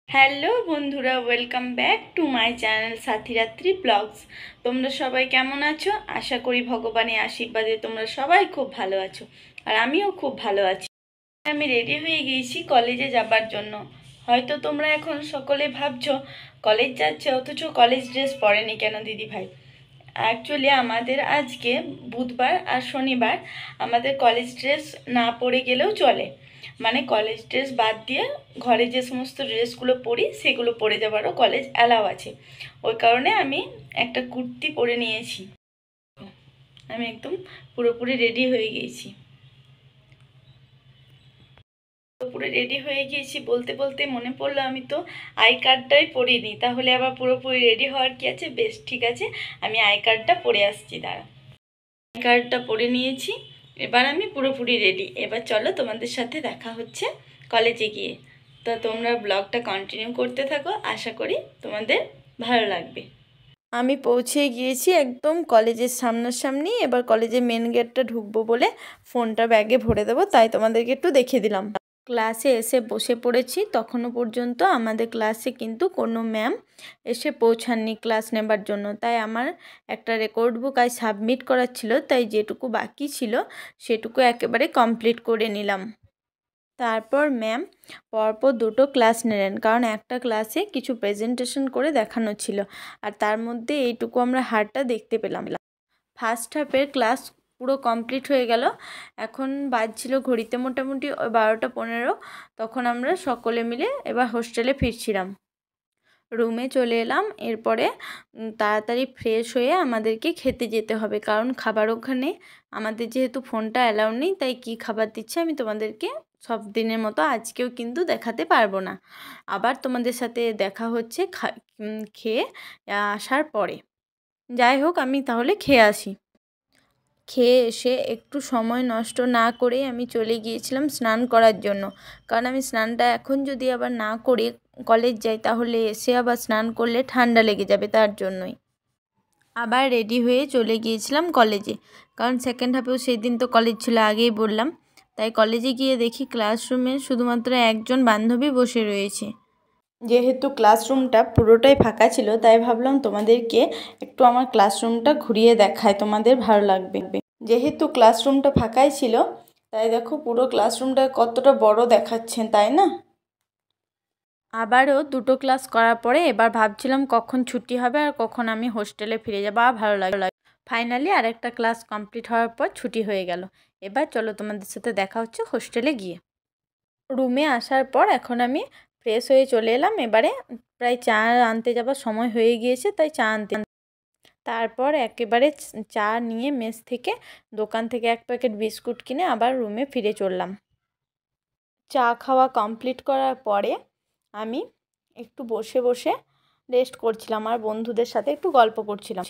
Hello বন্ধুরা, welcome back to my channel সাথীরাত্রি blogs. তোমরা সবাই কেমন আছো? আশা করি ভগবানের আশীর্বাদে তোমরা সবাই খুব ভালো আছো, আর আমিও খুব ভালো আছি। আমি রেডি হয়ে গিয়েছি কলেজে যাবার জন্য। হয়তো তোমরা এখন সকলে ভাবছো কলেজ যাচ্ছে অথচ কলেজ ড্রেস পরেনি কেন দিদি ভাই। অ্যাকচুয়ালি আমাদের আজকে বুধবার আর শনিবার আমাদের কলেজ ড্রেস না পরে গেলেও চলে, মানে কলেজ ড্রেস বাদ দিয়ে ঘরে যে সমস্ত ড্রেসগুলো পরি সেগুলো পরে যাবারও কলেজ অ্যালাউ আছে। ওই কারণে আমি একটা কুর্তি পরে নিয়েছি। আমি একদম পুরোপুরি রেডি হয়ে গিয়েছি। পুরো রেডি হয়ে গিয়েছি বলতে বলতে মনে পড়লো আমি তো আই কার্ডটাই পরিনি, তাহলে আবার পুরোপুরি রেডি হওয়ার কি আছে। বেশ ঠিক আছে, আমি আই কার্ডটা পরে আসছি, দাঁড়া। আই কার্ডটা পরে নিয়েছি, এবার আমি পুরোপুরি রেডি। এবার চলো তোমাদের সাথে দেখা হচ্ছে কলেজে গিয়ে। তো তোমরা ব্লগটা কন্টিনিউ করতে থাকো, আশা করি তোমাদের ভালো লাগবে। আমি পৌঁছে গিয়েছি একদম কলেজের সামনাসামনি। এবার কলেজের মেন গেটটা ঢুকবো বলে ফোনটা ব্যাগে ভরে দেবো, তাই তোমাদেরকে একটু দেখিয়ে দিলাম। ক্লাসে এসে বসে পড়েছি। তখনও পর্যন্ত আমাদের ক্লাসে কিন্তু কোনো ম্যাম এসে পৌঁছাননি ক্লাস নেবার জন্য, তাই আমার একটা রেকর্ড বুক আজ সাবমিট করার ছিল, তাই যেটুকু বাকি ছিল সেটুকু একেবারে কমপ্লিট করে নিলাম। তারপর ম্যাম পরপর দুটো ক্লাস নিলেন, কারণ একটা ক্লাসে কিছু প্রেজেন্টেশন করে দেখানো ছিল, আর তার মধ্যে এইটুকু আমরা হারটা দেখতে পেলাম। ফার্স্ট হাফের ক্লাস পুরো কমপ্লিট হয়ে গেল। এখন বাজছিল ঘড়িতে মোটামুটি ওই 12টা 15। তখন আমরা সকলে মিলে এবার হোস্টেলে ফিরছিলাম। রুমে চলে এলাম। এরপরে তাড়াতাড়ি ফ্রেশ হয়ে আমাদেরকে খেতে যেতে হবে, কারণ খাবার ওখানে আমাদের যেহেতু ফোনটা অ্যালাউ নেই, তাই কি খাবার দিচ্ছে আমি তোমাদেরকে সব দিনের মতো আজকেও কিন্তু দেখাতে পারবো না। আবার তোমাদের সাথে দেখা হচ্ছে খেয়ে আসার পরে। যাই হোক, আমি তাহলে খেয়ে আসি। খেয়ে এসে একটু সময় নষ্ট না করে আমি চলে গিয়েছিলাম স্নান করার জন্য, কারণ আমি স্নানটা এখন যদি আবার না করে কলেজ যাই তাহলে এসে আবার স্নান করলে ঠান্ডা লেগে যাবে, তার জন্যই আবার রেডি হয়ে চলে গিয়েছিলাম কলেজে। কারণ সেকেন্ড হাফেও সেই দিন তো কলেজ ছিল, আগেই বললাম। তাই কলেজে গিয়ে দেখি ক্লাসরুমে শুধুমাত্র একজন বান্ধবী বসে রয়েছে। যেহেতু ক্লাসরুমটা পুরোটাই ফাঁকা ছিল, তাই ভাবলাম তোমাদেরকে একটু আমার ক্লাসরুমটা ঘুরিয়ে দেখায়, তোমাদের ভালো লাগবে। যেহেতু ক্লাসরুমটা ফাঁকাই ছিল, তাই দেখো পুরো ক্লাসরুমটা কতটা বড় দেখাচ্ছে, তাই না? আবারও দুটো ক্লাস করার পরে এবার ভাবছিলাম কখন ছুটি হবে আর কখন আমি হোস্টেলে ফিরে যাবো, আর ভালো লাগে। ফাইনালি আরেকটা ক্লাস কমপ্লিট হওয়ার পর ছুটি হয়ে গেল। এবার চলো তোমাদের সাথে দেখা হচ্ছে হোস্টেলে গিয়ে। রুমে আসার পর এখন আমি ফ্রেশ হয়ে চলে এলাম। এবারে প্রায় চা আনতে যাবার সময় হয়ে গিয়েছে, তাই চা আনতে তারপর একেবারে চা নিয়ে মেস থেকে দোকান থেকে এক প্যাকেট বিস্কুট কিনে আবার রুমে ফিরে চললাম। চা খাওয়া কমপ্লিট করার পরে আমি একটু বসে বসে রেস্ট করছিলাম, আর বন্ধুদের সাথে একটু গল্প করছিলাম।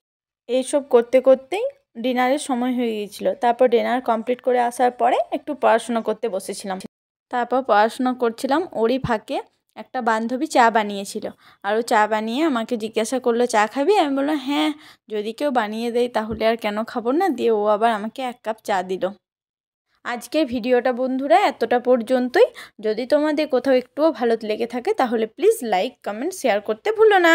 এইসব করতে করতেই ডিনারের সময় হয়ে গিয়েছিল। তারপর ডিনার কমপ্লিট করে আসার পরে একটু পড়াশোনা করতে বসেছিলাম। তারপর পড়াশোনা করছিলাম, ওরই ফাঁকে একটা বান্ধবী চা বানিয়েছিল, আর ও চা বানিয়ে আমাকে জিজ্ঞাসা করলো চা খাবি? আমি বললাম হ্যাঁ, যদি কেউ বানিয়ে দেয় তাহলে আর কেন খাবো না। দিয়ে ও আবার আমাকে 1 কাপ চা দিল। আজকের ভিডিওটা বন্ধুরা এতটা পর্যন্তই। যদি তোমাদের কোথাও একটুও ভালো লেগে থাকে তাহলে প্লিজ লাইক কমেন্ট শেয়ার করতে ভুলো না।